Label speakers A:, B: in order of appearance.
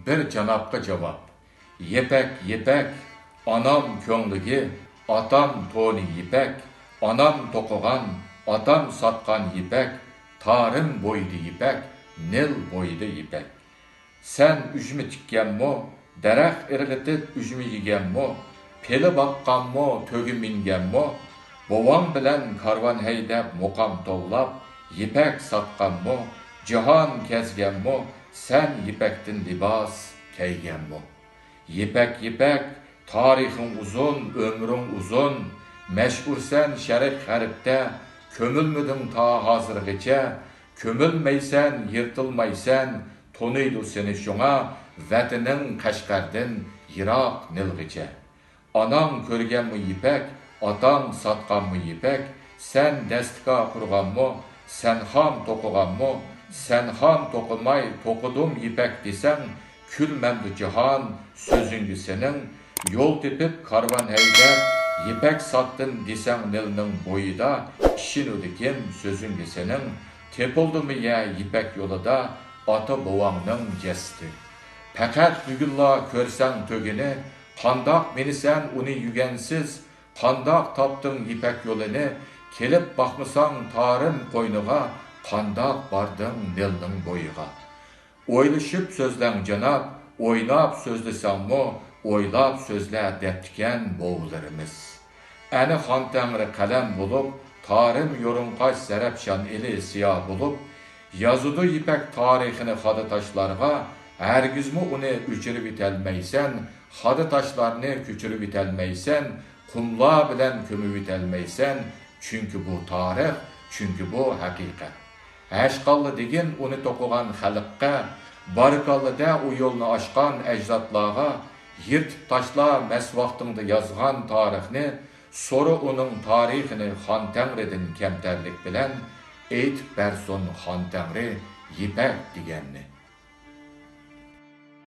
A: bir canapqa cevap. Yepek yepek, anam köңlügi, atam toni yipek, anam tokugan, atam satkan yipek, tarım boydu yipek, nil boydu yipek. Sen üzümü tikkenmo, derek ırgıtıp üzümü yigenmo, peli bakkanmo, tögü mingenmo, bovam bilen karvan heydep mokam tollap, yipek satkanmo, cihan kezgenmo, sen yipektin libas keygenmo. Yipek yipek, tarihin uzun, ömrün uzun, meşhursen şerik haripte, kömülmüdün ta hazırgıça, kömülmeysen, yırtılmaysen, tonuydu seni şuna, vatinin Kaşgardın, Irak nilgice. Anan körgen mi yipek, atan satkan mı yipek, sen destka kurgan mı, sen ham tokugan mı, sen ham tokumay tokudum yipek desen, külmemdi cihan sözüngü senin, yol tepip karvan heyder, yipek sattın desen nilinin boyuda, işin ödekim sözüngü senin, tepoldu mu ya yipek yolunda, ata boğanның jesti. Fakat bugünla körsen tögini, kandak menisen uni yügensiz, kandak taptın ipek yolunu, kelip bakmısan tarım koynuğa, kandak bardın nilnin boyuğa. Oylışıp sözlen canap, oynap sözlesen mo, oylap sözle deptiken boğularımız. Əni Han Təngri kalem bulup, tarım yorunqaş serepşan eli siyah bulup, yazıdı ipek tarihini hadı taşlarga, hergizmi onu üçürü bitelmeysen, hadı taşlarını küçürü bitelmeysen, kumla bilen kömü bitelmeysen, çünkü bu tarih, çünkü bu hakikat. Eşkallı digin onu tokugan halıkka, barıkallı da o yolunu aşkan ecdatlağa, yırtıp taşla mesvaktında yazgan tarihini, soru onun tarihini Han Təngri'din kemterlik bilen, eytip berson Han Təngri yipek digenni.